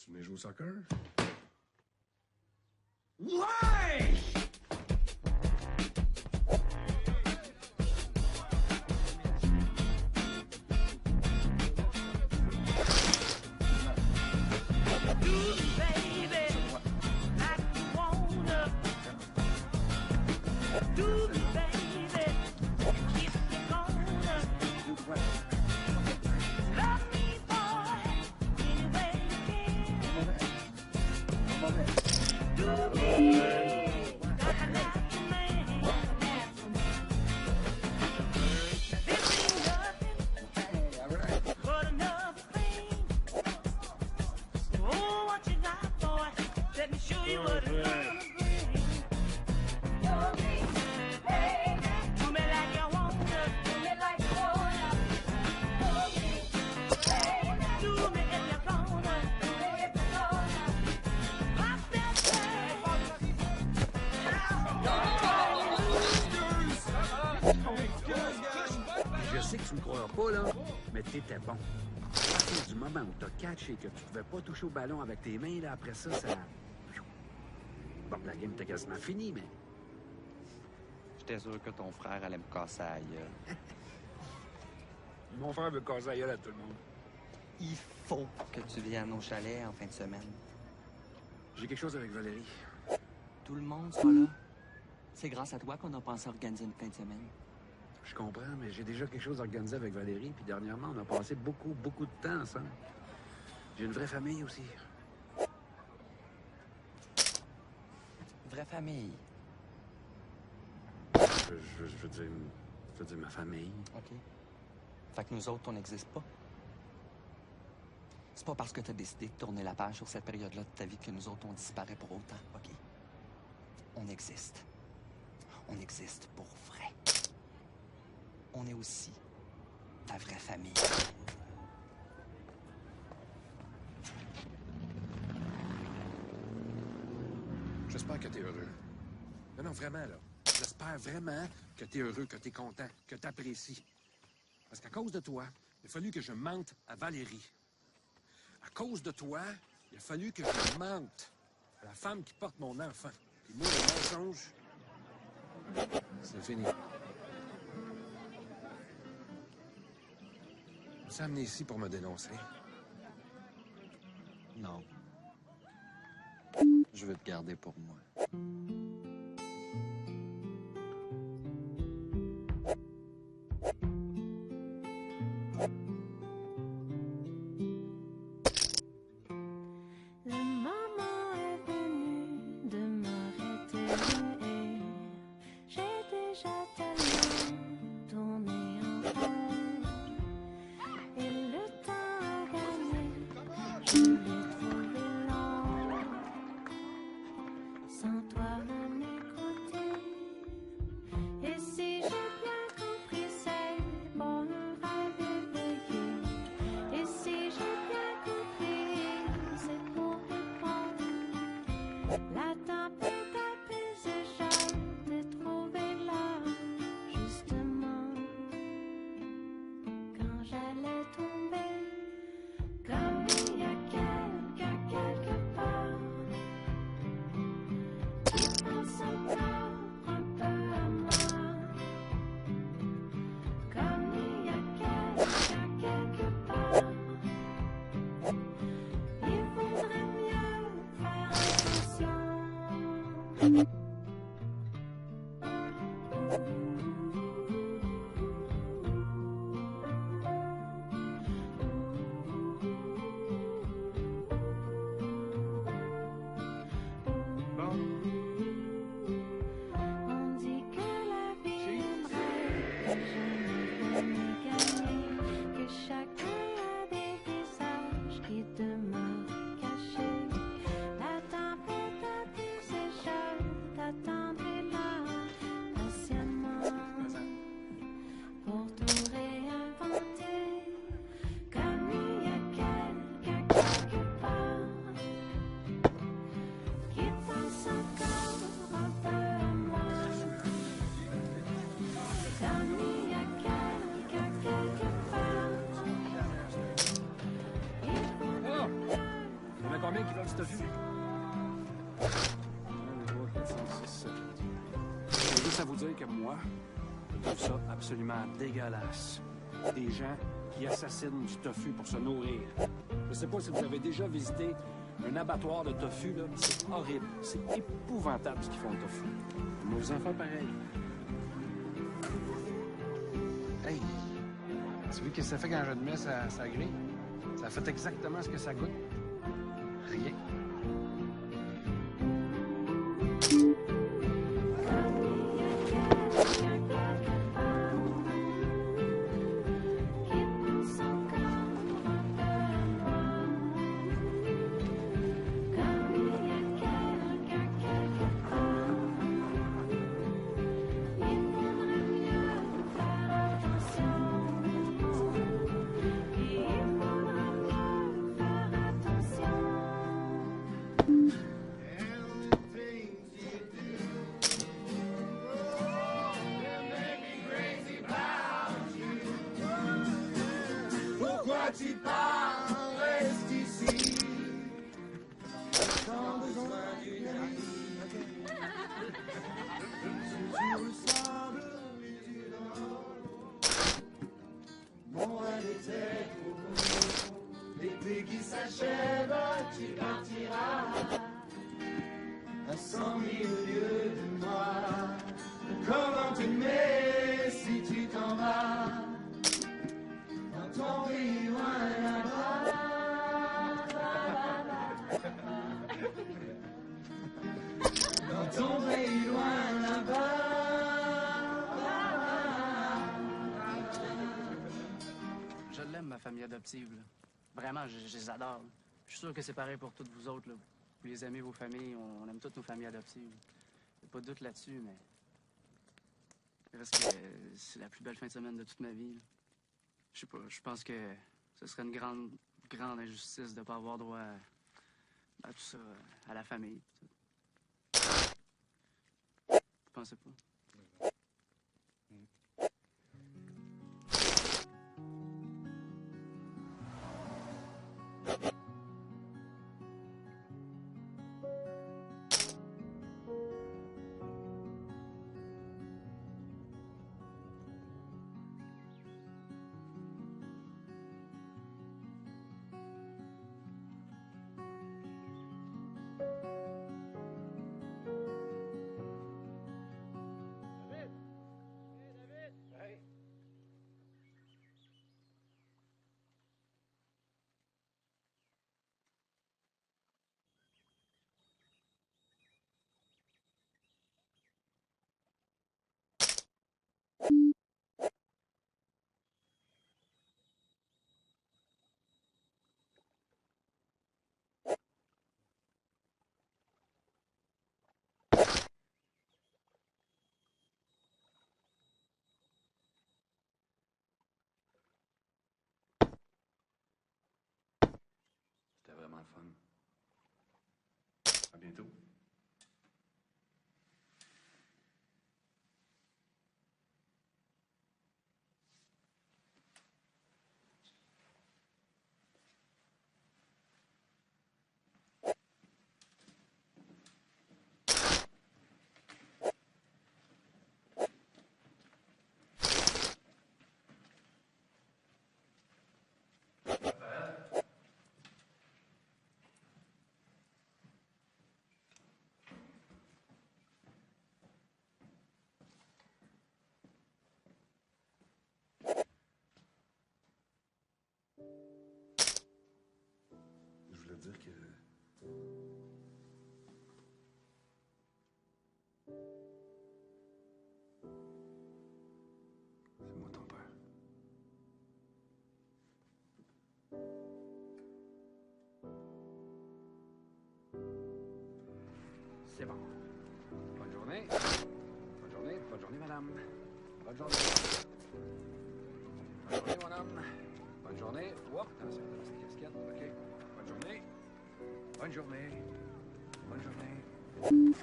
Tu venais jouer au soccer? Ouais! Je sais que tu me croiras pas, là, mais t'étais bon. À partir du moment où t'as catché que tu pouvais pas toucher au ballon avec tes mains, là, après ça, ça... Bon, la game était quasiment finie, mais... J'étais sûr que ton frère allait me casser la gueule. Mon frère veut casser la gueule à tout le monde. Il faut que tu viennes au chalet en fin de semaine. J'ai quelque chose avec Valérie. Tout le monde soit là. C'est grâce à toi qu'on a pensé organiser une fin de semaine. Je comprends, mais j'ai déjà quelque chose organisé avec Valérie, puis dernièrement, on a passé beaucoup de temps ensemble. J'ai une vraie famille aussi. Vraie famille. Je veux dire ma famille. OK. Fait que nous autres, on n'existe pas. C'est pas parce que t'as décidé de tourner la page sur cette période-là de ta vie que nous autres, on disparaît pour autant, OK? On existe. On existe pour vrai. On est aussi ta vraie famille. J'espère que t'es heureux. Non, vraiment, là. J'espère vraiment que t'es heureux, que t'es content, que t'apprécies. Parce qu'à cause de toi, il a fallu que je mente à Valérie. À cause de toi, il a fallu que je mente à la femme qui porte mon enfant. Puis moi, le mensonge, c'est fini. Tu t'es amené ici pour me dénoncer. Non. Je veux te garder pour moi. Le moment est venu de m'arrêter et j'ai déjà tellement tourné en rond. Et le temps à gagner, je l'ai trouvé long. Sans toi à m'écouter. Et si j'ai bien compris, c'est bon un rêve éveillé. Et si j'ai bien compris, c'est pour répondre. La tempête apaisée, je t'ai trouvé là, justement. Quand j'allais tomber, comme il y a quelqu'un quelque part. Pense encore un peu à moi. Comme il y a quelqu'un quelque part. Il vaudrait mieux faire attention. que t'as vu? 1, 2, 3, 4, 5, 6, 7. J'ai juste à vous dire que moi, je trouve ça absolument dégueulasse. Des gens qui assassinent du tofu pour se nourrir. Je sais pas si vous avez déjà visité un abattoir de tofu, là. C'est horrible. C'est épouvantable ce qu'ils font le tofu. Nos enfants, pareil. Hey, tu vois ce que ça fait quand je te mets ça grille? Ça fait exactement ce que ça goûte. Rien. Je l'aime, ma famille adoptive. Là. Vraiment, je les adore. Là. Je suis sûr que c'est pareil pour toutes vous autres. Là. Vous les aimez, vos familles. On aime toutes nos familles adoptives. Il n'y a pas de doute là-dessus, mais... Il reste que c'est la plus belle fin de semaine de toute ma vie. Là. Je sais pas, je pense que ce serait une grande injustice de ne pas avoir droit à tout ça, à la famille. Vous pensez pas? C'était vraiment le fun. À bientôt. Je voulais dire que... C'est moi ton père. C'est bon. Bonne journée. Bonne journée. Bonne journée, madame. Bonne journée. Bonne journée, mon homme. Bonne journée. Oh, attention, la petite casquette. OK. Bonne journée. Bonne journée. Bonne journée.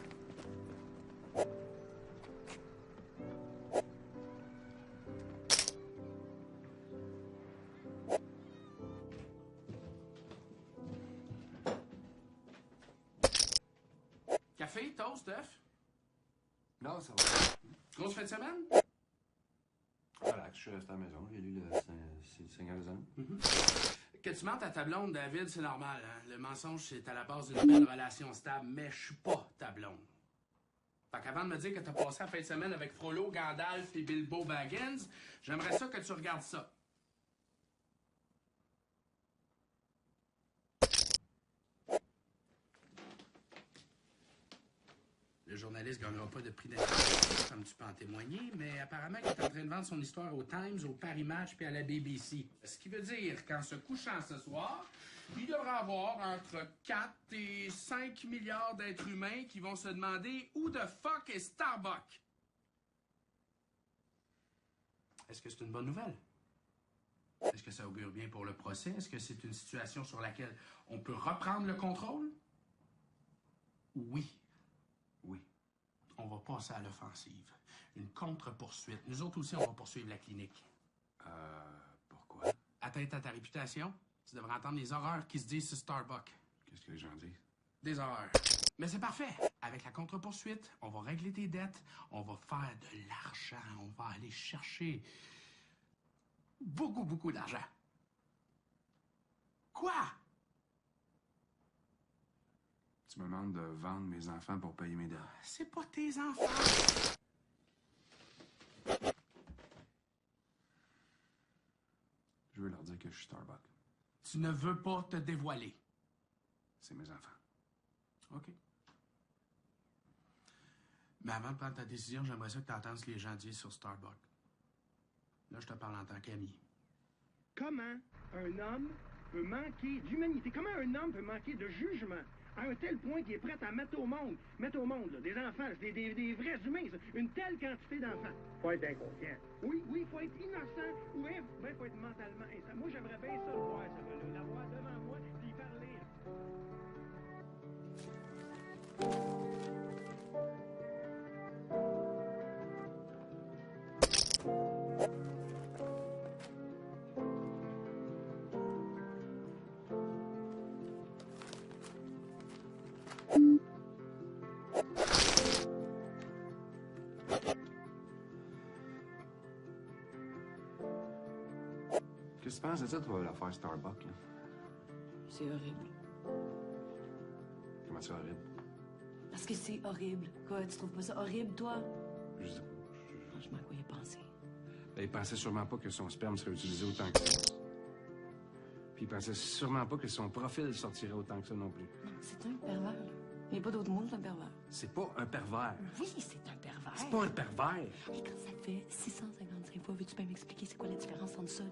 Café, toast, œuf? Non, ça va. Grosse fin de semaine? Relax, je suis resté à la maison. J'ai lu le Seigneur des Anneaux. Que tu mentes à ta blonde, David, c'est normal. Hein? Le mensonge, c'est à la base d'une belle relation stable, mais je suis pas ta blonde. Fait qu'avant de me dire que t'as passé la fin de semaine avec Frollo, Gandalf et Bilbo Baggins, j'aimerais ça que tu regardes ça. Le journaliste ne gagnera pas de prix d'intervention, comme tu peux en témoigner, mais apparemment il est en train de vendre son histoire au Times, au Paris Match puis à la BBC. Ce qui veut dire qu'en se couchant ce soir, il devra avoir entre 4 et 5 milliards d'êtres humains qui vont se demander « Who the fuck is Starbucks? » Est-ce que c'est une bonne nouvelle? Est-ce que ça augure bien pour le procès? Est-ce que c'est une situation sur laquelle on peut reprendre le contrôle? Oui. Oui. On va passer à l'offensive. Une contre-poursuite. Nous autres aussi, on va poursuivre la clinique. Pourquoi? Atteinte à ta réputation, tu devrais entendre les horreurs qui se disent sur Starbucks. Qu'est-ce que les gens disent? Des horreurs. Mais c'est parfait. Avec la contre-poursuite, on va régler tes dettes, on va faire de l'argent, on va aller chercher beaucoup, beaucoup d'argent. Quoi? Tu me demandes de vendre mes enfants pour payer mes dettes. C'est pas tes enfants. Je veux leur dire que je suis Starbucks. Tu ne veux pas te dévoiler. C'est mes enfants. OK. Mais avant de prendre ta décision, j'aimerais ça que tu entendes ce que les gens disent sur Starbucks. Là, je te parle en tant qu'ami. Comment un homme peut manquer d'humanité? Comment un homme peut manquer de jugement à un tel point qu'il est prêt à mettre au monde là, des enfants, des vrais humains, ça, une telle quantité d'enfants? Faut être inconscient. Oui, il faut être innocent ou il faut être mentalement instant. Moi, j'aimerais bien ça le voir, ce gars-là, l'avoir devant moi, puis y parler. Qu'est-ce que tu penses de ça, toi, l'affaire Starbucks, là? C'est horrible. Comment c'est horrible? Parce que c'est horrible. Quoi, tu trouves pas ça horrible, toi? Je sais pas. Franchement, à quoi y penser? Ben, il pensait sûrement pas que son sperme serait utilisé autant que ça. Puis il pensait sûrement pas que son profil sortirait autant que ça non plus. Non, c'est un pervers, là. Il n'y a pas d'autre mot, c'est un pervers. C'est pas un pervers. Oui, c'est un pervers. C'est pas un pervers. Et quand ça te fait 655 fois, veux-tu bien m'expliquer c'est quoi la différence entre ça et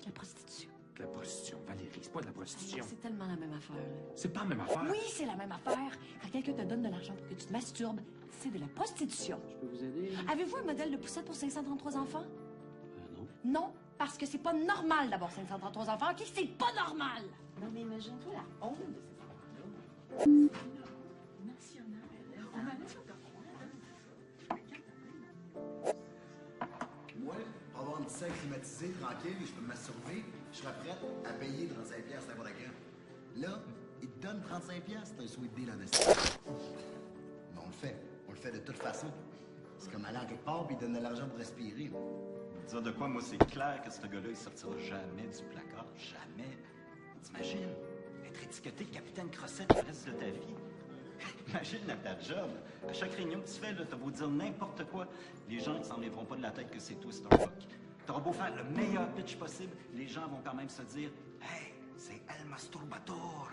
la prostitution? De la prostitution, Valérie, c'est pas de la prostitution. C'est tellement la même affaire, là. C'est pas la même affaire. Oui, c'est la même affaire. Quand quelqu'un te donne de l'argent pour que tu te masturbes, c'est de la prostitution. Je peux vous aider? Avez-vous un modèle de poussette pour 533 enfants? Non. Non, parce que c'est pas normal d'avoir 533 enfants. OK, c'est pas normal! Non, mais imagine-toi la honte de ces enfants-là. Moi, pour avoir une petite salle climatisée, tranquille, et je peux me masturber, je serais prête à payer 35$ n'importe quand. Là, ils te donnent 35$, c'est un sweet deal en esti. Mais on le fait. On le fait de toute façon. C'est comme aller en quelque part, puis ils donnent de l'argent pour respirer. Dire de quoi, moi, c'est clair que ce gars-là, il sortira jamais du placard. Jamais. T'imagines? Être étiqueté capitaine Crossette le reste de ta vie. Imagine à ta job. À chaque réunion que tu fais, là, t'as beau dire n'importe quoi. Les gens ne s'enlèveront pas de la tête que c'est toi, Starbucks. T'auras beau faire le meilleur pitch possible, les gens vont quand même se dire « Hey, c'est El Masturbator! »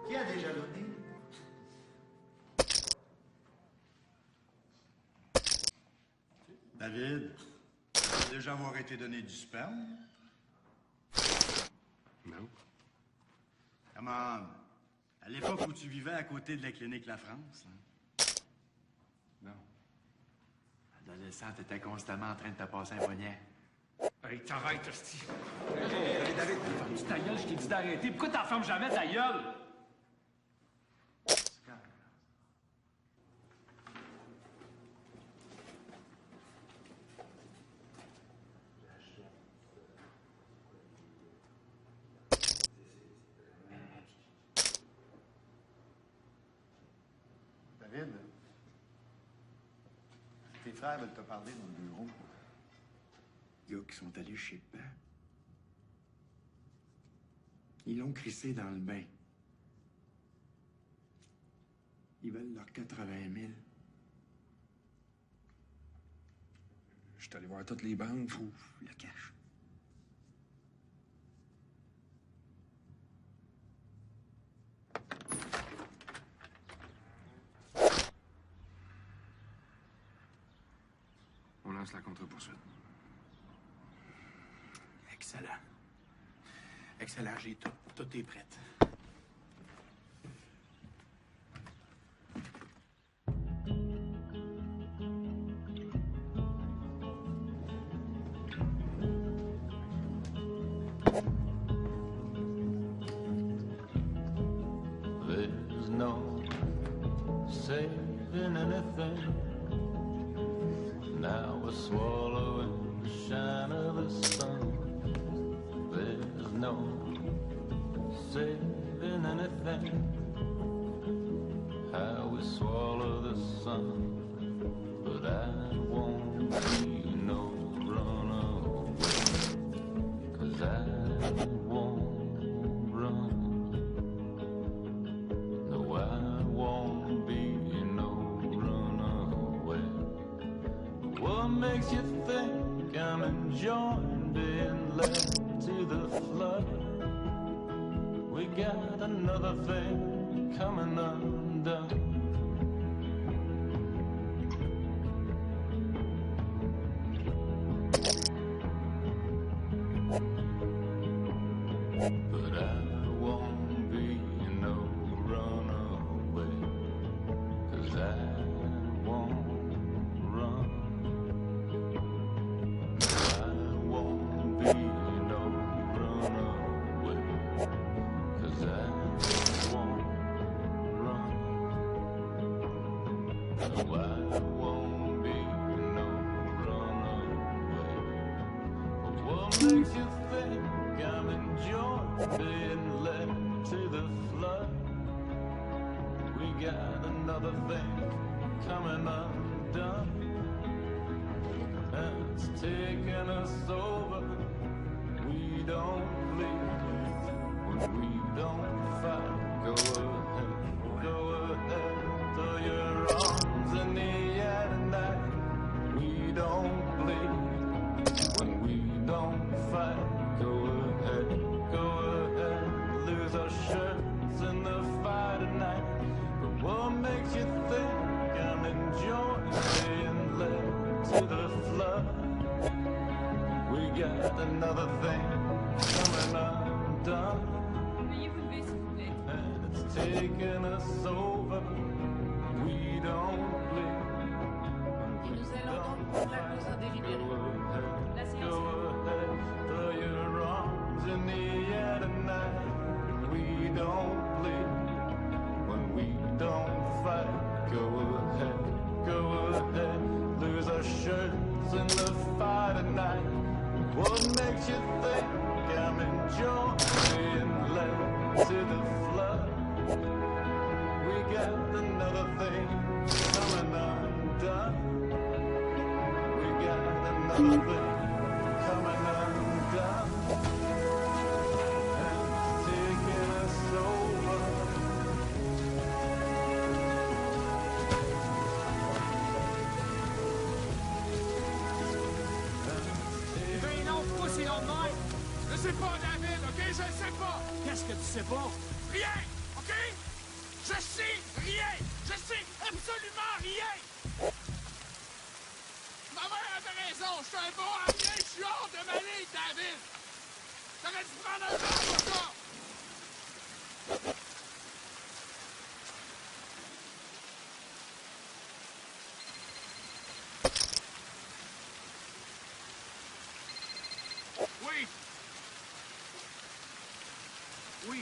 Qui a déjà donné? David, tu veux déjà avoir été donné du sperme? Non. Come on. À l'époque où tu vivais à côté de la clinique La France. Hein? Non. Adolescent, t'étais constamment en train de te passer un poignet. Hey, t'arrêtes, hostie. Hey, David, ferme ta gueule, je t'ai dit d'arrêter. Pourquoi t'en fermes jamais ta gueule? frères veulent te parler dans le bureau. Les gars qui sont allés chez Pan. Ils l'ont crissé dans le bain. Ils veulent leurs 80 000. Je suis allé voir toutes les banques, faut le cash. On lance la contre-poursuite. Excellent. Excellent, j'ai tout. Tout est prêt. There's no saving anything. Now we're swallowing the shine of the sun. There's no saving anything. How we swallow the sun. But I won't be no runaway. 'Cause I won't run. No, I won't be no runaway. What makes you think I'm enjoying being led to the flood? We got another thing coming undone. But I won't be no runaway. 'Cause I won't run. No, I won't be no runaway. 'Cause I won't run. No, I won't be no runaway. But what makes you think I'm enjoying being led to the flood? We got another thing coming undone. And it's taking us over. We don't bleed when we don't fight. Go ahead, throw your arms in the air tonight. We don't bleed when we don't fight. Go ahead, lose our shirts in the fire tonight. But what makes you think I'm enjoying being led to the flood? We got another thing coming undone. And it's taking us over. We don't bleed. Nous allons donc pour la cause délibérée. La séance Go ahead, throw your arms in the air tonight. We don't bleed when we don't fight. Go ahead, lose our shirts in the fire tonight. What makes you think I'm enjoying being led to the flood? We got another thing coming undone. We got another thing coming undone. And it's taking us over. Ben non, pourquoi c'est long de même? Je sais pas, David, OK? Je sais pas. Qu'est-ce que tu sais pas? Rien, OK? Je sais rien. Je sais absolument rien. Ma mère avait raison. Je suis un bon à rien. Je suis hors de ma ligne, David. T'aurais dû prendre un avocat. Oui. Oui.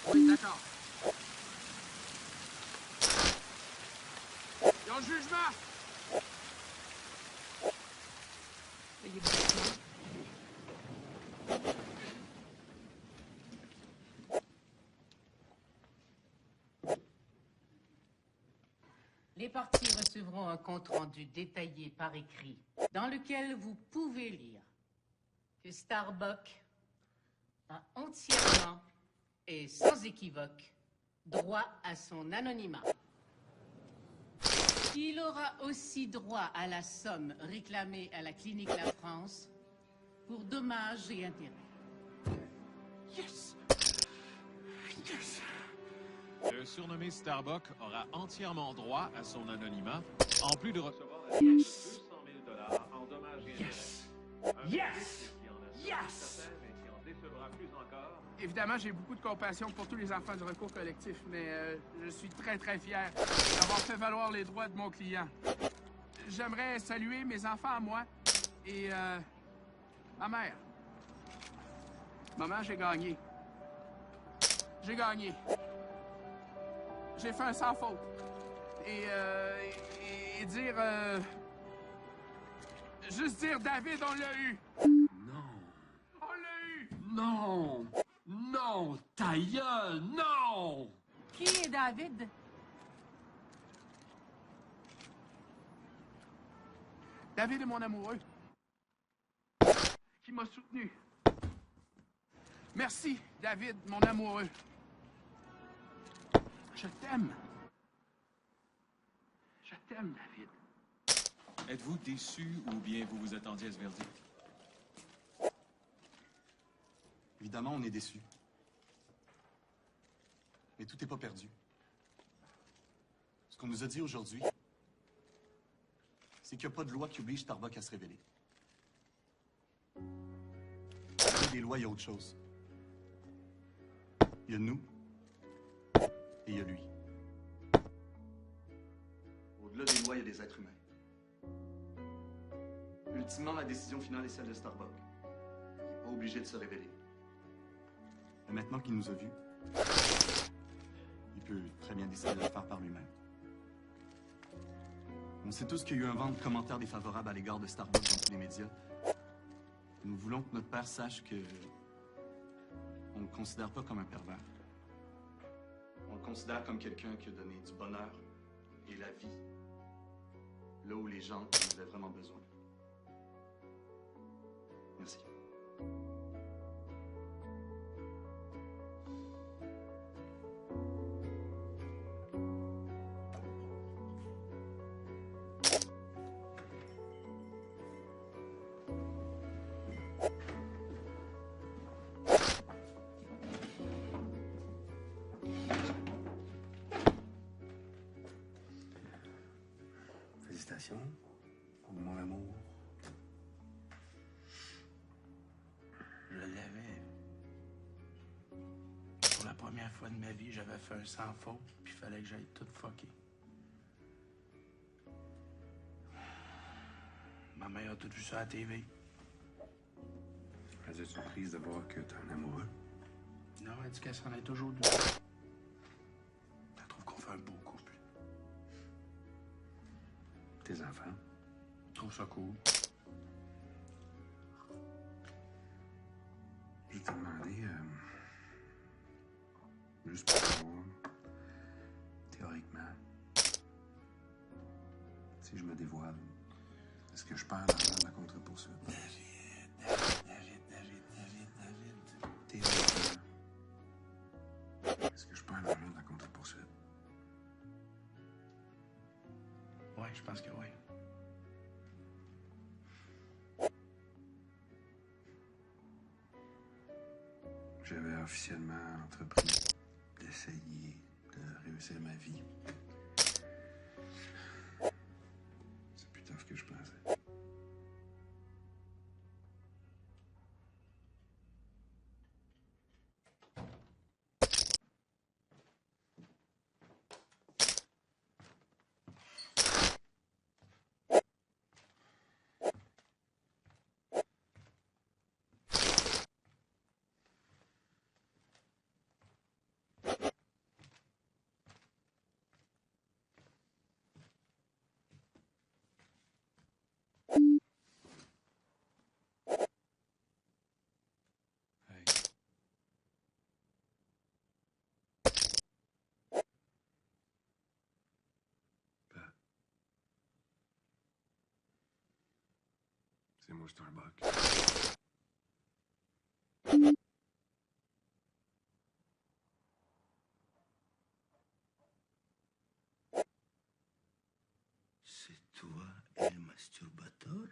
Oui, d'accord. Ils ont le jugement. Les parties recevront un compte-rendu détaillé par écrit, dans lequel vous pouvez lire que Starbuck a entièrement et sans équivoque droit à son anonymat. Il aura aussi droit à la somme réclamée à la Clinique La France pour dommages et intérêts. Yes! Yes! Le surnommé Starbuck aura entièrement droit à son anonymat, en plus de recevoir la somme de 200 000 $ en dommages et intérêts. Yes! Yes! Et qui en décevra plus encore. Évidemment, j'ai beaucoup de compassion pour tous les enfants du recours collectif, mais je suis très, très fier d'avoir fait valoir les droits de mon client. J'aimerais saluer mes enfants à moi et ma mère. Maman, j'ai gagné. J'ai gagné. J'ai fait un sans faute. Et dire... juste dire, David, on l'a eu. Non. On l'a eu. Non! Non! Ta gueule! Non! Qui est David? David est mon amoureux. Qui m'a soutenu. Merci, David, mon amoureux. Je t'aime. Je t'aime, David. Êtes-vous déçu ou bien vous vous attendiez à ce verdict? Évidemment, on est déçus. Mais tout n'est pas perdu. Ce qu'on nous a dit aujourd'hui, c'est qu'il n'y a pas de loi qui oblige Starbuck à se révéler. Au-delà des lois, il y a autre chose. Il y a nous et il y a lui. Au-delà des lois, il y a des êtres humains. Ultimement, la décision finale est celle de Starbuck. Il n'est pas obligé de se révéler. Mais maintenant qu'il nous a vus, il peut très bien décider de le faire par lui-même. On sait tous qu'il y a eu un vent de commentaires défavorables à l'égard de Starbuck dans tous les médias. Nous voulons que notre père sache que on ne le considère pas comme un pervers. On le considère comme quelqu'un qui a donné du bonheur et la vie là où les gens en avaient vraiment besoin. Merci. Félicitations, mon amour. Je l'avais. Pour la première fois de ma vie, j'avais fait un sans faute, puis il fallait que j'aille tout fucker. Ma mère a tout vu ça à la TV. Elle est surprise de voir que t'es un amoureux. Non, elle dit qu'elle s'en est toujours douée. Elle trouve qu'on fait un beau couple. Tes enfants. Je trouve ça cool. Je t'ai demandé, juste pour savoir, théoriquement, si je me dévoile, est-ce que je perds l'argent de la contre-poursuite? David. Théoriquement, est-ce que je perds l'argent de la contre-poursuite? Ouais, je pense que oui. J'avais officiellement entrepris d'essayer de réussir ma vie. C'est plus tough que je pensais. C'est moi, Starbuck. C'est toi, el masturbateur?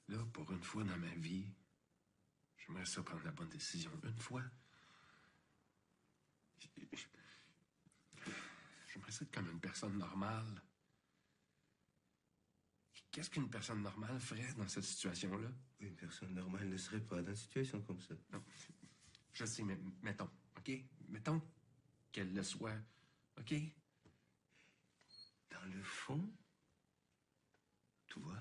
Là, pour une fois dans ma vie, j'aimerais ça prendre la bonne décision. Une fois. J'aimerais ça être comme une personne normale. Qu'est-ce qu'une personne normale ferait dans cette situation-là? Une personne normale ne serait pas dans une situation comme ça. Non. Je sais, mais mettons, OK? Mettons qu'elle le soit, OK? Dans le fond, toi,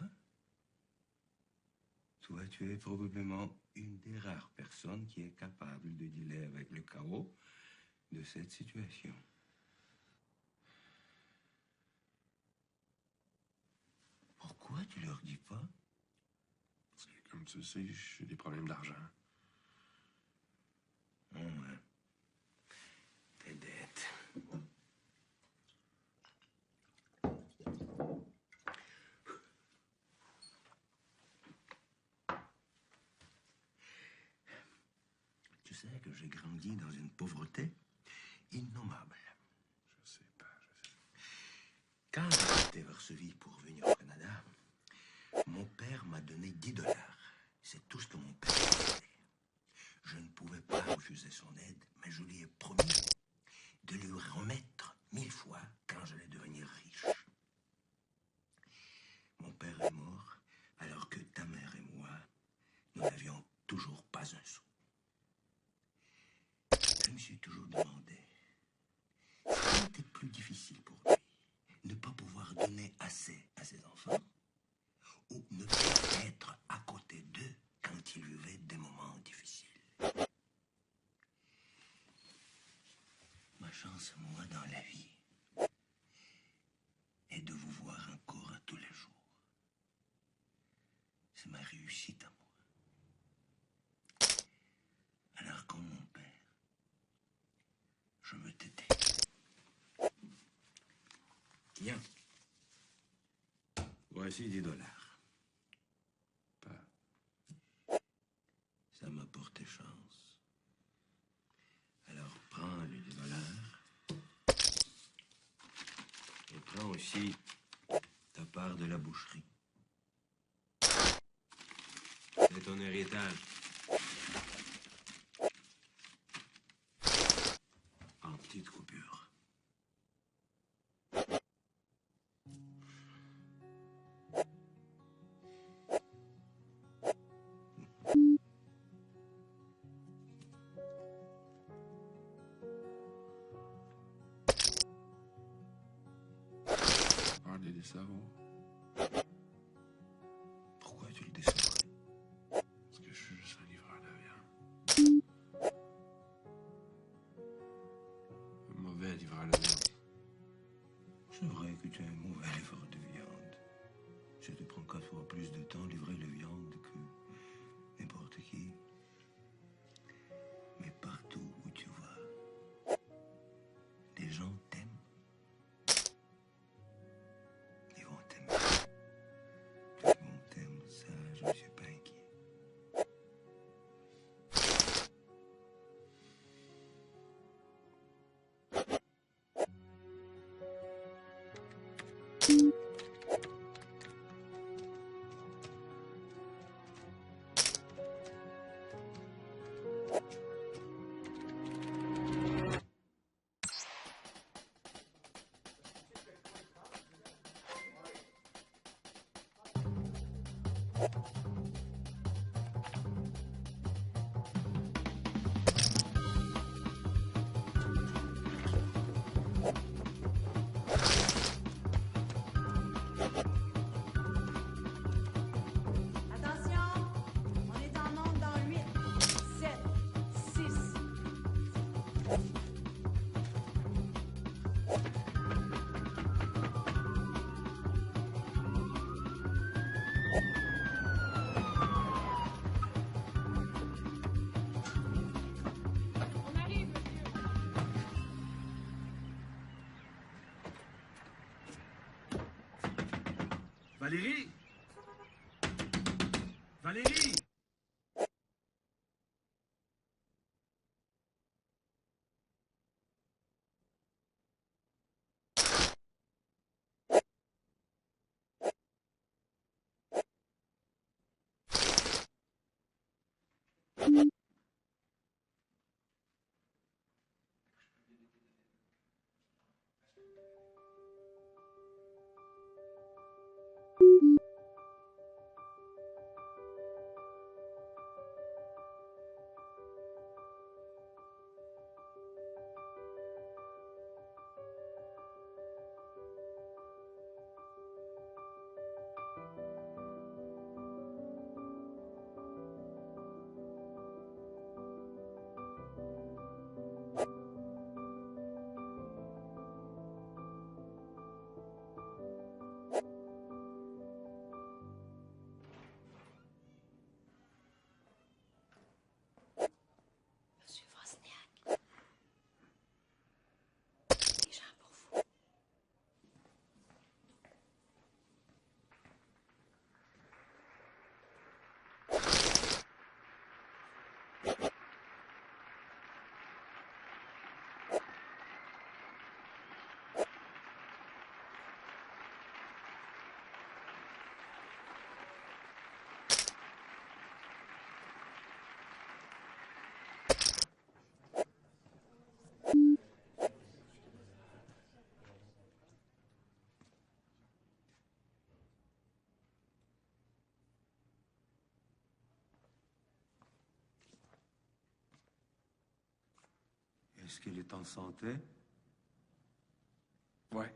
tu es probablement une des rares personnes qui est capable de dealer avec le chaos de cette situation. Pourquoi tu leur dis pas? Parce que, comme tu le sais, j'ai des problèmes d'argent. Ouais. Tes dettes. Tu sais que j'ai grandi dans une pauvreté innommable. Je sais pas. Quand j'ai été Varsovie pour venir au Canada, mon père m'a donné $10. C'est tout ce que mon père m'a donné. Je ne pouvais pas refuser son aide, mais je lui ai promis de lui remettre 1000 fois quand j'allais devenir riche. Mon père est mort, alors que ta mère et moi, nous n'avions toujours pas un sou. Je me suis toujours demandé, ce qui était plus difficile pour lui, ne pas pouvoir donner assez à ses enfants, ou ne pas être à côté d'eux quand ils vivaient des moments difficiles. Ma chance, moi, dans la vie, est de vous voir encore à tous les jours. C'est ma réussite à moi. Alors, comme mon père, je veux t'aider. Tiens. Voici $10. Ça m'a porté chance. Alors prends les $10 et prends aussi ta part de la boucherie. C'est ton héritage. En petites coupures. Peur de les décevoir. Pourquoi tu le décevrais? Parce que je suis juste un livreur de viande. Un mauvais livreur de viande. C'est vrai que tu es un mauvais livreur de viande. Ça te prend 4 fois plus de temps livrer la viande que n'importe qui. Mais partout où tu vas, les gens t'aiment. Ils vont t'aimer. Tout le monde t'aime, ça, je ne suis pas inquiet. Attention, on est en onde dans 8, 7, 6. Valérie! Valérie! Monsieur Wozniak, des gens pour vous. Est-ce qu'il est en santé? Ouais.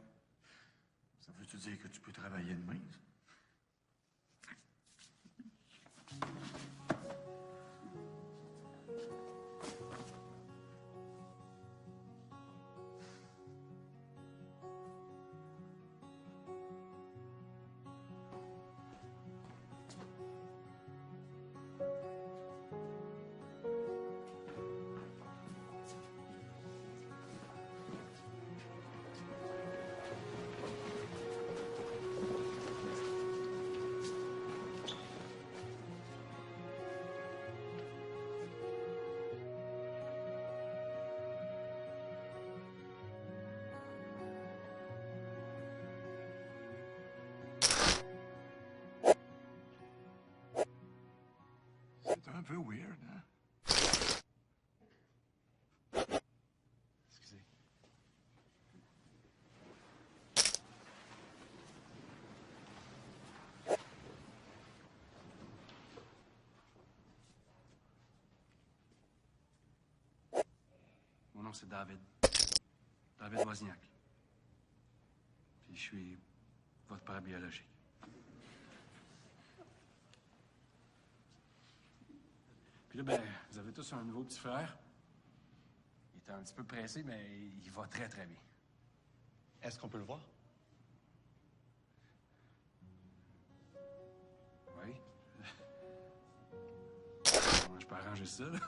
Ça veut-tu dire que tu peux travailler demain? C'est un peu weird, hein? Excusez. Mon nom, c'est David. David Wozniak. Puis je suis votre père biologique. Puis là, ben, vous avez tous un nouveau petit frère. Il est un petit peu pressé, mais il va très, très bien. Est-ce qu'on peut le voir? Oui. Comment je peux arranger ça, là?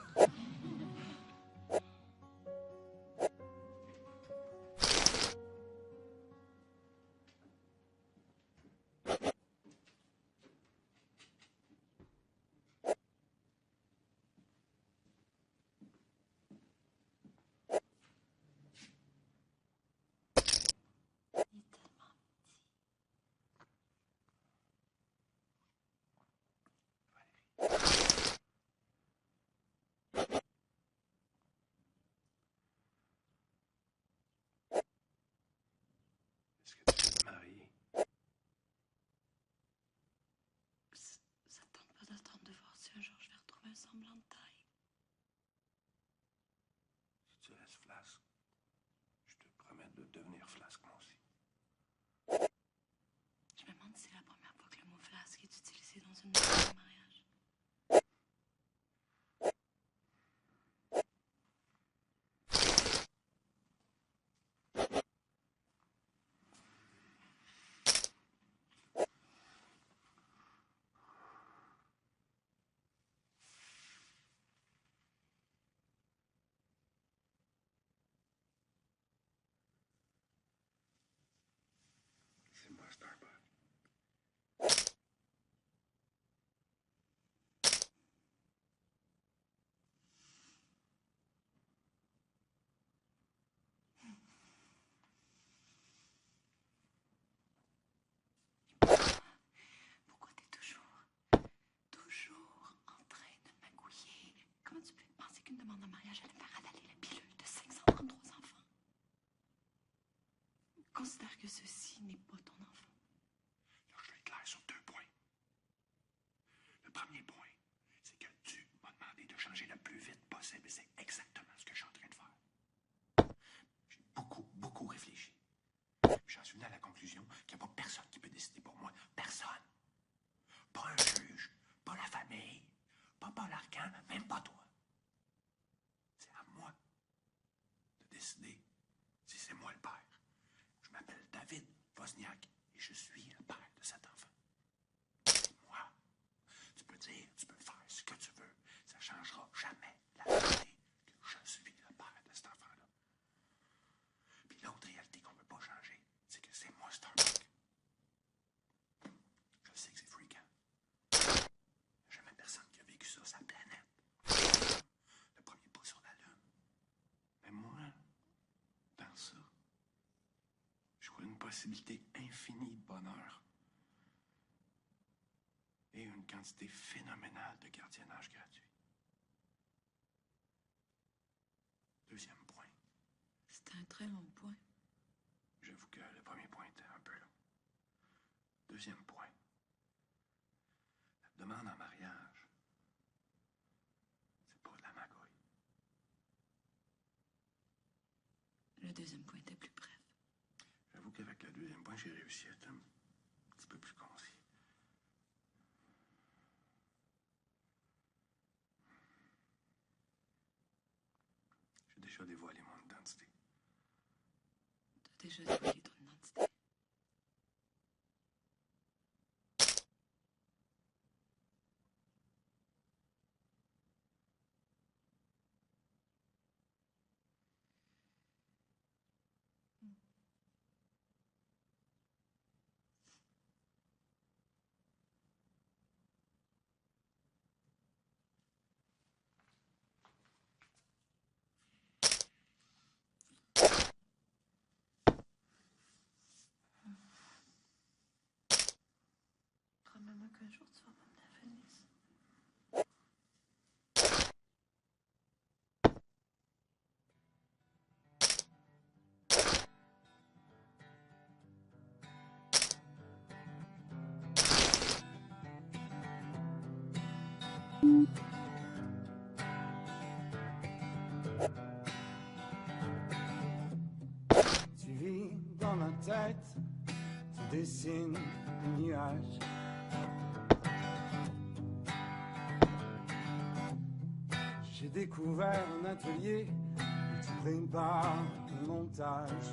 Est-ce que tu veux te marier? Ça te tente pas d'attendre de voir si un jour je vais retrouver un semblant de taille. Si tu restes flasque, je te promets de devenir flasque, moi aussi. Je me demande si c'est la première fois que le mot flasque est utilisé dans une demande de mariage. C'est moi, Starbuck. considère que ceci n'est pas ton enfant. Là, je vais être clair sur 2 points. Le premier point, c'est que tu m'as demandé de changer le plus vite possible et c'est exactement ce que je suis en train de faire. J'ai beaucoup réfléchi. J'en suis venu à la conclusion qu'il n'y a pas personne qui peut décider pour moi. Personne. Pas un juge, pas la famille, pas Paul Arcand, même pas toi. C'est à moi de décider si c'est moi le père. Je m'appelle David Wozniak et je suis le père de cet enfant. C'est moi. Tu peux dire, tu peux faire ce que tu veux. Ça ne changera jamais la réalité que je suis le père de cet enfant-là. Puis l'autre réalité qu'on ne peut pas changer, c'est que c'est moi Starbuck. Je sais que c'est fréquent. Jamais personne qui a vécu ça sur la planète. Le premier pas sur la Lune. Mais moi, dans ça, je vois une possibilité infinie de bonheur. Et une quantité phénoménale de gardiennage gratuit. Deuxième point. C'est un très long point. J'avoue que le premier point était un peu long. Deuxième point. La demande en mariage, c'est pas de la magouille. Le deuxième point était plus bref. J'avoue qu'avec le deuxième point, j'ai réussi à être un petit peu plus concis. J'ai déjà dévoilé mon identité. T'as déjà dévoilé ton identité. Promets-moi qu'un jour tu vas m'amener à Venise. Tu vis dans ma tête, tu dessines un nuage. J'ai découvert un atelier où tu prépares le montage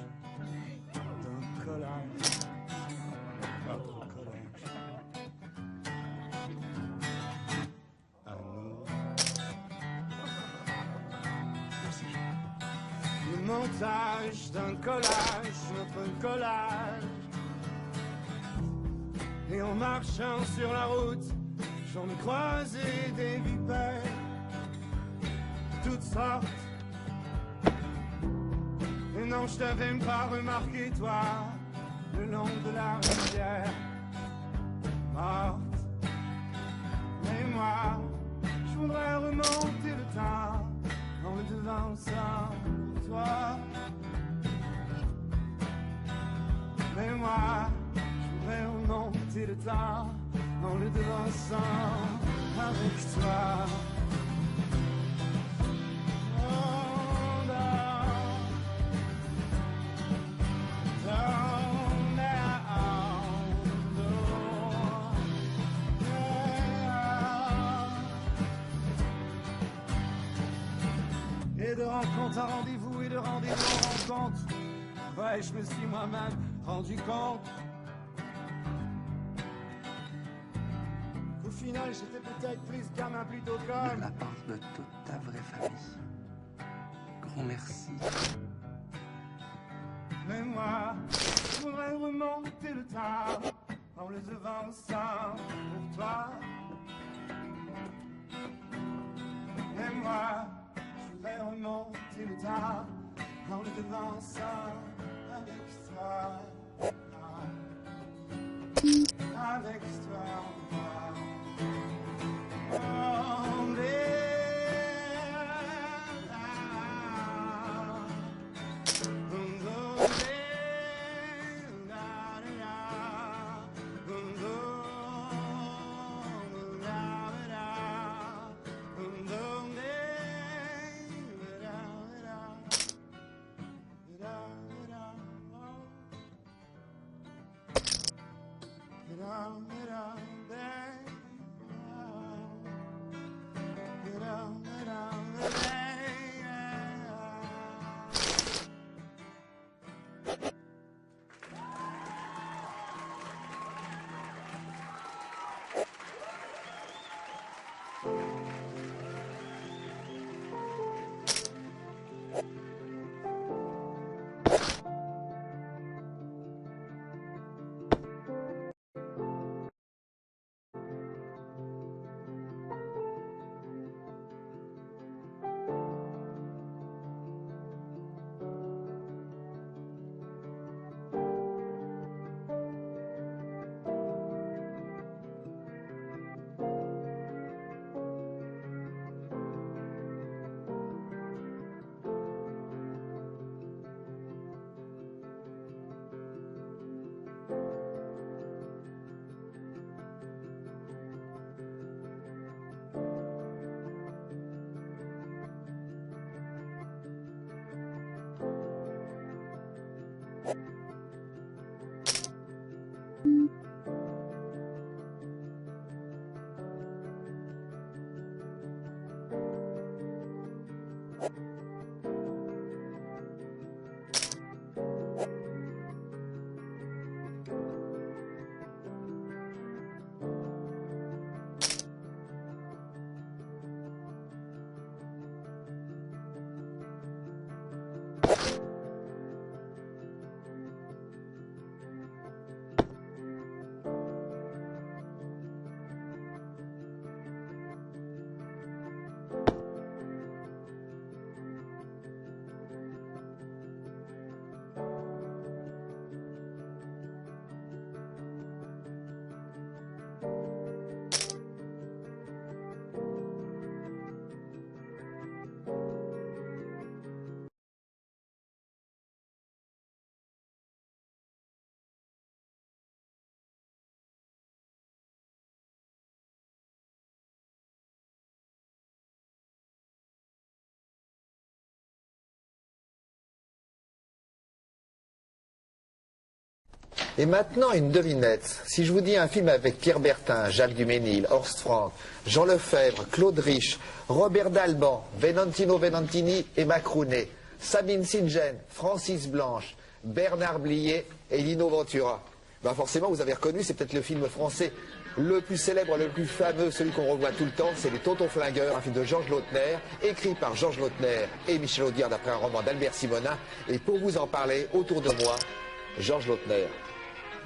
d'un collage. Notre collège. À nous. Le montage d'un collage, notre collage. Et en marchant sur la route, j'en ai croisé des vipères, toutes sortes. Et non, je t'avais même pas remarqué, toi, le long de la rivière, morte. Mais moi, je voudrais remonter le temps en le devançant pour toi. Mais moi, je voudrais remonter le temps en le devançant avec toi. Oh, down, down, down, yeah. Et de rencontre en rendez-vous et de rendez-vous en rencontre, ouais, je me suis moi-même rendu compte qu'au final j'étais peut-être prise gamin plutôt comme De la part de toute ta vraie famille. Gros merci. Mais moi, je voudrais remonter le temps en le devançant pour toi. Mais moi, je voudrais remonter le temps en le devançant avec toi. Avec toi. Oh, Et maintenant, une devinette. Si je vous dis un film avec Pierre Bertin, Jacques Duménil, Horst Frank, Jean Lefebvre, Claude Rich, Robert Dalban, Venantino Venantini et Macrounet, Sabine Singen, Francis Blanche, Bernard Blier et Lino Ventura. Ben forcément, vous avez reconnu, c'est peut-être le film français le plus célèbre, le plus fameux, celui qu'on revoit tout le temps, c'est Les Tontons Flingueurs, un film de Georges Lautner, écrit par Georges Lautner et Michel Audiard d'après un roman d'Albert Simonin. Et pour vous en parler, autour de moi, Georges Lautner.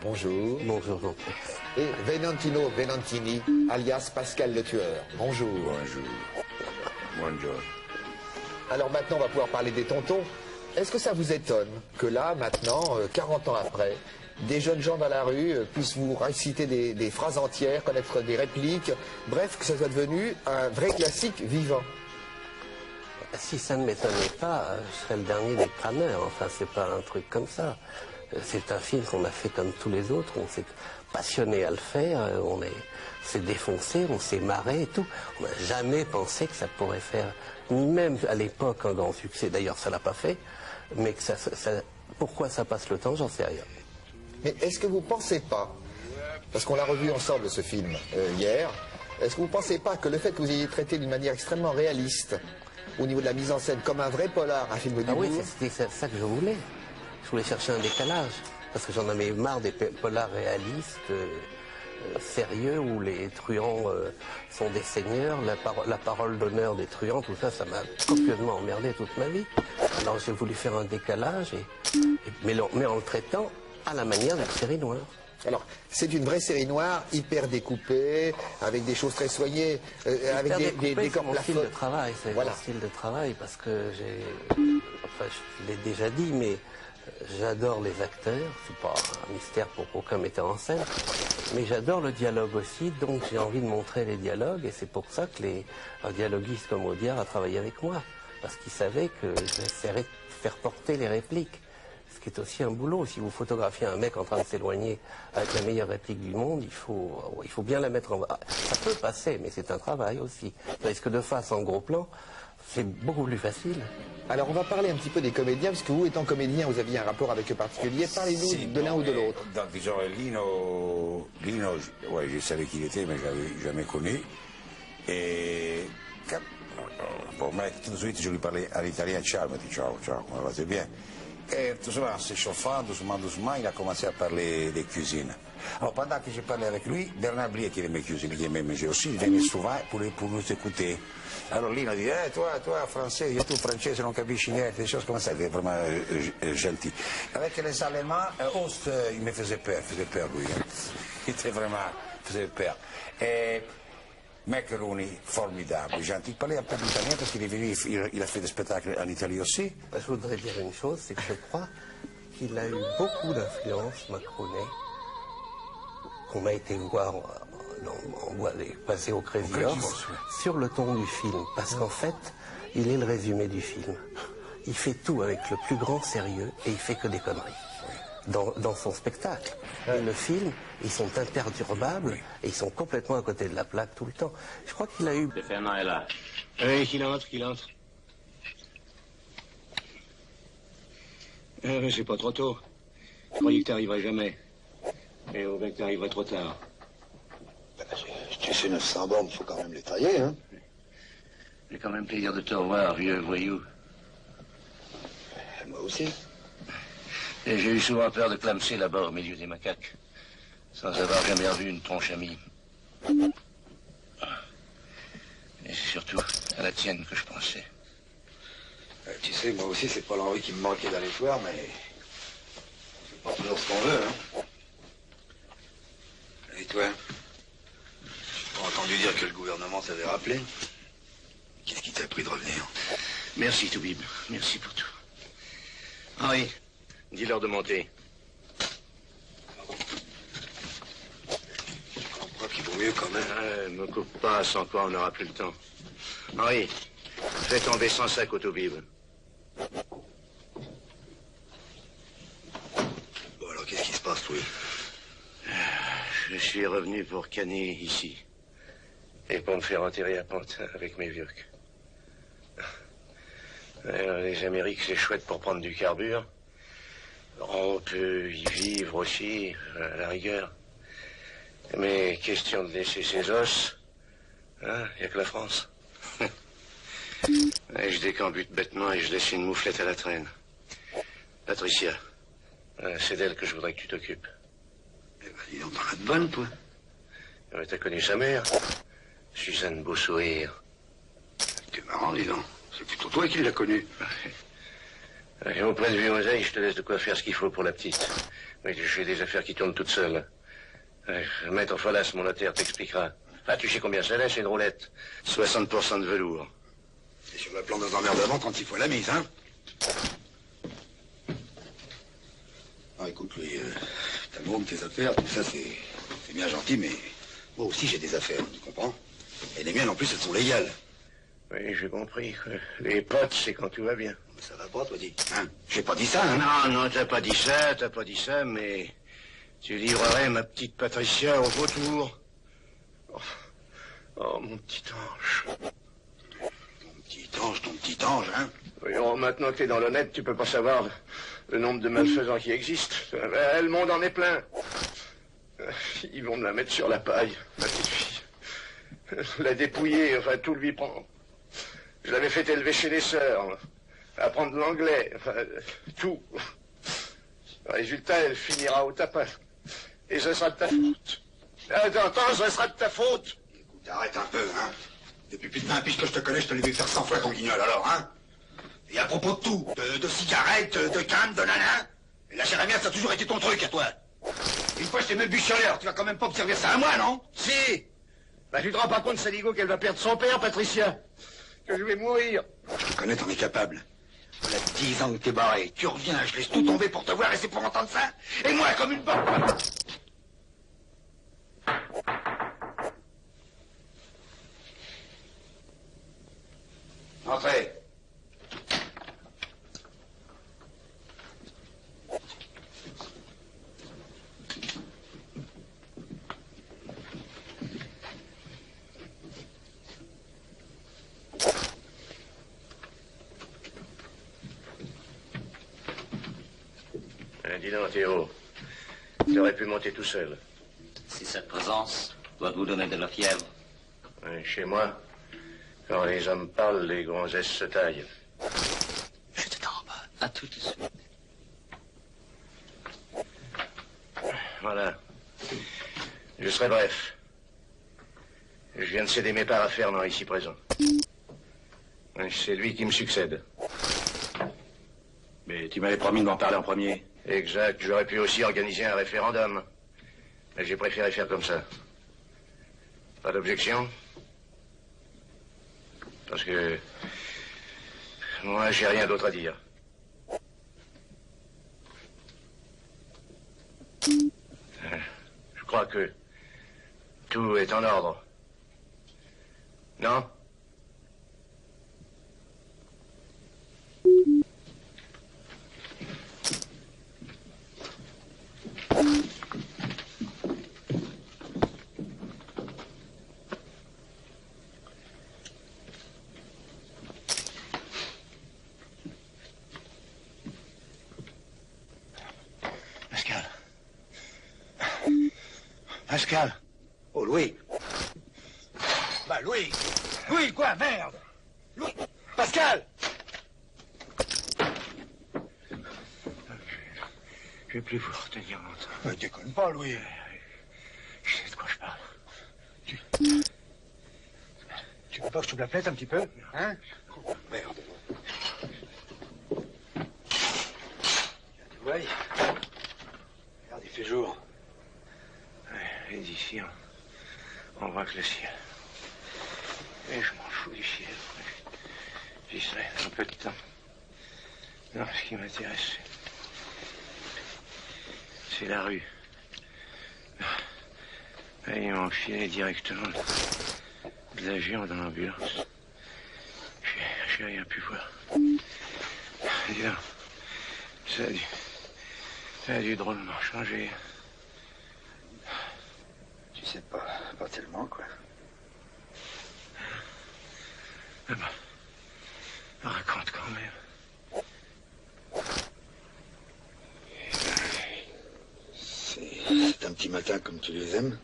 Bonjour. Bonjour, Jean. Et Venantino Venantini, alias Pascal le Tueur. Bonjour. Bonjour. Bonjour. Alors maintenant, on va pouvoir parler des tontons. Est-ce que ça vous étonne que là, maintenant, 40 ans après, des jeunes gens dans la rue puissent vous réciter des phrases entières, connaître des répliques, bref, que ça soit devenu un vrai classique vivant? Si ça ne m'étonnait pas, je serais le dernier des crâneurs. Enfin, c'est pas un truc comme ça. C'est un film qu'on a fait comme tous les autres. On s'est passionné à le faire. On s'est défoncé, on s'est marré et tout. On n'a jamais pensé que ça pourrait faire, ni même à l'époque, un grand succès. D'ailleurs, ça l'a pas fait. Mais que pourquoi ça passe le temps, j'en sais rien. Mais est-ce que vous ne pensez pas, parce qu'on l'a revu ensemble ce film hier, est-ce que vous ne pensez pas que le fait que vous ayez traité d'une manière extrêmement réaliste, au niveau de la mise en scène, comme un vrai polar, un film d'humour... Ah oui, c'était ça que je voulais. Je voulais chercher un décalage, parce que j'en avais marre des polars réalistes, sérieux, où les truands sont des seigneurs, la parole d'honneur des truands, tout ça, ça m'a copieusement emmerdé toute ma vie. Alors j'ai voulu faire un décalage, mais en le traitant à la manière d'une série noire. Alors, c'est une vraie série noire, hyper découpée, avec des choses très soignées, avec des décors plafonds. C'est mon style de travail, c'est mon style de travail, parce que enfin, je l'ai déjà dit, mais j'adore les acteurs, c'est pas un mystère pour aucun metteur en scène, mais j'adore le dialogue aussi, donc j'ai envie de montrer les dialogues, et c'est pour ça que un dialoguiste comme Audiard a travaillé avec moi, parce qu'il savait que j'essaierais de faire porter les répliques. Ce qui est aussi un boulot. Si vous photographiez un mec en train de s'éloigner avec la meilleure réplique du monde, il faut bien la mettre en... Ça peut passer, mais c'est un travail aussi. Parce que de face, en gros plan, c'est beaucoup plus facile. Alors on va parler un petit peu des comédiens, parce que vous, étant comédien, vous aviez un rapport avec eux particulier. Parlez-nous de l'un ou de l'autre. Donc disons, Lino ouais, je savais qui il était, mais je l'avais jamais connu. Et pour moi, tout de suite, je lui parlais à l'italien. Ciao, il m'a dit ciao, ciao, comment va, c'est bien. Et tout ça, en s'échauffant, doucement, il a commencé à parler des cuisines. Alors, pendant que je parlais avec lui, Bernard Blier, qui aimait cuisiner, qui aimait manger aussi, il venait souvent pour nous écouter. Alors lui, il a dit, toi, français, io tu francese non capisci niente, des choses comme ça, il était vraiment gentil. Avec les Allemands, Ost, il me faisait peur lui. Hein. Il était vraiment, faisait peur. Et Maccheroni, formidable, gentil. Il parlait un peu d'italien parce qu'il est venu, il a fait des spectacles en Italie aussi. Je voudrais dire une chose, c'est que je crois qu'il a eu beaucoup d'influence, Macronet, qu'on a été voir, on voit passer au Crazy Horse, sur le ton du film. Parce qu'en fait, il est le résumé du film. Il fait tout avec le plus grand sérieux et il fait que des conneries. Dans son spectacle. Et le film, ils sont imperturbables et ils sont complètement à côté de la plaque tout le temps. Je crois qu'il a eu... Fernand est là. Oui, qu'il entre. C'est pas trop tôt. Je croyais que t'arriverais jamais. Et au mec, t'arriverais trop tard. Tu fais 900 bornes, faut quand même les tailler, hein. J'ai quand même plaisir de te revoir, vieux voyou. Moi aussi. Et j'ai eu souvent peur de clamser là-bas au milieu des macaques, sans avoir jamais revu une tronche amie. Et c'est surtout à la tienne que je pensais. Tu sais, moi aussi, c'est pas l'envie qui me manquait d'aller te voir, mais c'est pas toujours ce qu'on veut, hein. Et toi? J'ai pas entendu dire que le gouvernement t'avait rappelé. Qu'est-ce qui t'a pris de revenir? Merci, Toubib. Merci pour tout. Henri, dis-leur de monter. Je crois qu'il vaut mieux quand même. Me coupe pas, sans quoi on n'aura plus le temps. Henri, fais tomber 100 sacs au Toubib. Bon, alors qu'est-ce qui se passe, toi? Je suis revenu pour canner ici. Et pour me faire enterrer à Pantin avec mes vieux. Les Amériques, c'est chouette pour prendre du carbure. On peut y vivre aussi, à la rigueur. Mais question de laisser ses os, hein, y a que la France. Et je décambute bêtement et je laisse une mouflette à la traîne. Patricia, c'est d'elle que je voudrais que tu t'occupes. Eh ben, dis donc, t'en as de bonne, toi. T'as connu sa mère, Suzanne Beau-Sourire. T'es marrant, dis donc. C'est plutôt toi qui l'as connue. Au point de vue oseille, je te laisse de quoi faire ce qu'il faut pour la petite. Mais j'ai des affaires qui tournent toutes seules. Maître Folas, mon notaire, t'expliquera. Ah, tu sais combien ça laisse, une roulette? 60% de velours. Et sur la plan des emmerdements quand il faut la mise, hein? Ah, écoute, Louis, ta môme, tes affaires, tout ça, c'est bien gentil, mais moi aussi j'ai des affaires, tu comprends? Et les miennes, en plus, elles sont légales. Oui, j'ai compris. Les potes, c'est quand tout va bien. Mais ça va pas, toi, dis. Hein? J'ai pas dit ça, hein? Non, t'as pas dit ça, mais tu livrerais ma petite Patricia au vautour. Oh, mon petit ange. Ton petit ange, hein? Oui, maintenant que t'es dans l'honnête, tu peux pas savoir le nombre de malfaisants qui existent. Le monde en est plein. Ils vont me la mettre sur la paille, ma petite fille. La dépouiller, enfin, tout lui prendre. Je l'avais fait élever chez les sœurs, apprendre l'anglais, enfin, tout. Résultat, elle finira au tapin. Et ce sera de ta faute. Attends, ce sera de ta faute. Écoute, arrête un peu, hein. Depuis plus de 20 piges que je te connais, je te l'ai vu faire 100 fois ton guignol, alors, hein. Et à propos de tout, de cigarettes, de cannes, de nanas, et la Jérémia, ça a toujours été ton truc, à toi. Une fois, je t'ai même bu sur l'heure, tu vas quand même pas observer ça à moi, non? Si. Bah, tu te rends pas compte, Saligo, qu'elle va perdre son père, Patricia? Que je vais mourir. Je te connais, t'en es capable. Voilà 10 ans que t'es barré. Tu reviens, je laisse tout tomber pour te voir et c'est pour entendre ça. Et moi, comme une bonne... Entrez. Dis donc, Théo, tu aurais pu monter tout seul. Si cette présence doit vous donner de la fièvre. Oui, chez moi, quand les hommes parlent, les gonzesses se taillent. Je te tombe. À tout de suite. Voilà. Je serai bref. Je viens de céder mes parts à Fernand, ici présent. C'est lui qui me succède. Mais tu m'avais promis de m'en parler en premier. Exact. J'aurais pu aussi organiser un référendum. Mais j'ai préféré faire comme ça. Pas d'objection? Parce que... moi, j'ai rien d'autre à dire. Je crois que... tout est en ordre. Non? Pascal. Oh, Louis. Bah, Louis. Louis, quoi, merde. Louis. Pascal. Je vais plus vous retenir longtemps. Bah, déconne pas, Louis. Je sais de quoi je parle. Tu veux pas que je te la pète un petit peu? Hein? Merde. Tu vois, regarde, il fait jour. Et d'ici, on voit que le ciel. Et je m'en fous du ciel. J'y serai un peu de temps. Non, ce qui m'intéresse, c'est la rue. Et ils m'ont filé directement de l'avion dans l'ambulance. J'ai rien pu voir. Dis donc, ça a dû drôlement changer. Tu sais pas tellement, quoi. Ah bah, raconte quand même. C'est un petit matin comme tu les aimes.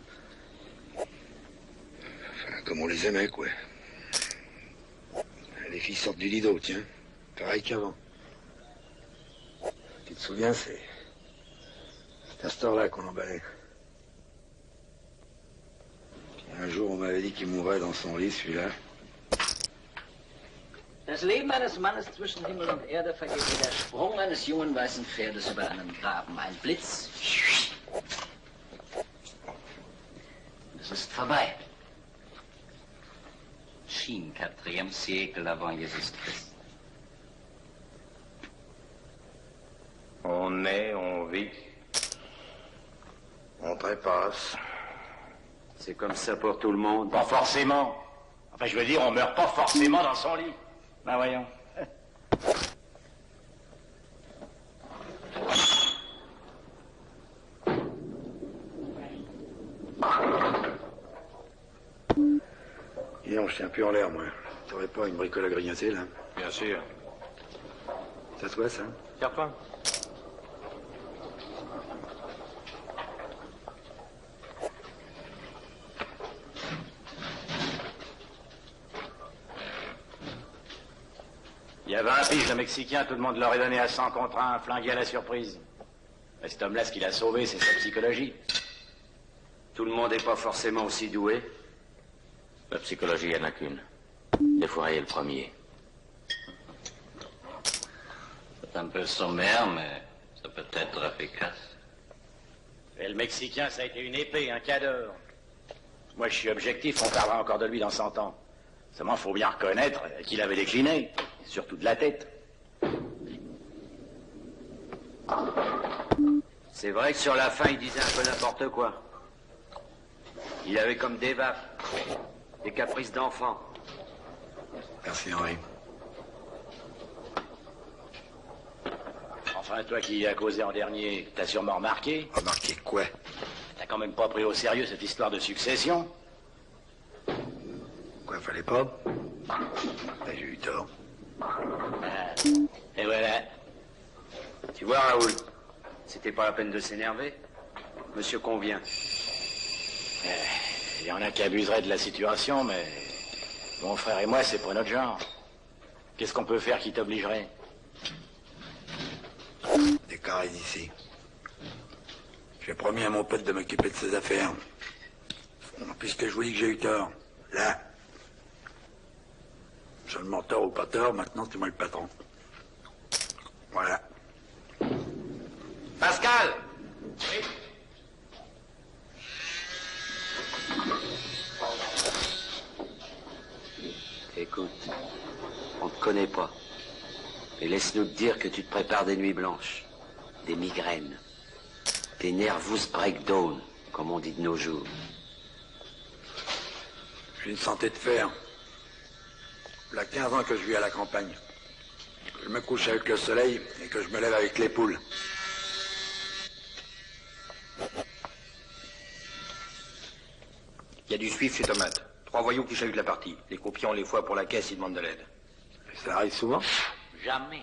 Enfin, comme on les aimait, quoi. Les filles sortent du lido, tiens. Pareil qu'avant. Tu te souviens, c'est à cette heure-là qu'on emballait. Un jour, on m'avait dit qu'il mourrait dans son lit, celui-là. Das Leben eines Mannes zwischen Himmel und Erde vergeht wie der Sprung eines jungen weißen Pferdes über einen Graben. Ein Blitz. Es ist vorbei. Chine, 4e siècle avant Jésus-Christ. On naît, on vit. On trépasse. C'est comme ça pour tout le monde. Pas forcément. Enfin, je veux dire, on meurt pas forcément dans son lit. Ben voyons. Dis donc, je tiens plus en l'air, moi. T'aurais pas une bricole à grignoter, là? Bien sûr. Ça se voit, ça? Tiens-toi. Il y a 20 piges de Mexicains, tout le monde leur est donné à 100 contre 1, flingué à la surprise. Mais cet homme-là, ce qu'il a sauvé, c'est sa psychologie. Tout le monde n'est pas forcément aussi doué. La psychologie, il n'y en a qu'une. Des fois, il est le premier. C'est un peu sommaire, mais ça peut être efficace. Et le Mexicain, ça a été une épée, un cador. Moi, je suis objectif, on parlera encore de lui dans 100 ans. Seulement, faut bien reconnaître qu'il avait décliné, surtout de la tête. C'est vrai que sur la fin, il disait un peu n'importe quoi. Il avait comme des vapes, des caprices d'enfant. Merci, Henri. Enfin, toi qui as causé en dernier, t'as sûrement remarqué. Remarqué quoi? T'as quand même pas pris au sérieux cette histoire de succession. Quoi, fallait pas? Ben, j'ai eu tort. Ah, et voilà. Tu vois, Raoul, c'était pas la peine de s'énerver. Monsieur convient. Il y en a qui abuseraient de la situation, mais mon frère et moi, c'est pas notre genre. Qu'est-ce qu'on peut faire qui t'obligerait? Décarré d'ici. J'ai promis à mon pote de m'occuper de ses affaires. Puisque je vous dis que j'ai eu tort, là, seulement tort ou pas tort, maintenant c'est moi le patron. Voilà. Pascal! Écoute, on te connaît pas. Et laisse-nous te dire que tu te prépares des nuits blanches, des migraines, des nervous breakdown, comme on dit de nos jours. J'ai une santé de fer. Il y a 15 ans que je vis à la campagne. Je me couche avec le soleil et que je me lève avec les poules. Il y a du suif chez Tomate. 3 voyous qui chahutent la partie. Les croupions ont les foies pour la caisse, ils demandent de l'aide. Ça arrive souvent? Jamais.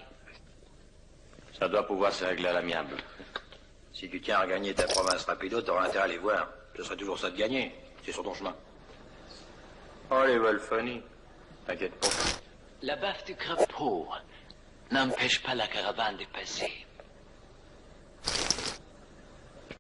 Ça doit pouvoir se régler à l'amiable. Si tu tiens à gagner ta province rapido, t'auras intérêt à les voir. Ce serait toujours ça de gagner. C'est sur ton chemin. Oh, les Wolfoni. T'inquiète pas. La baffe du crapaud n'empêche pas la caravane de passer.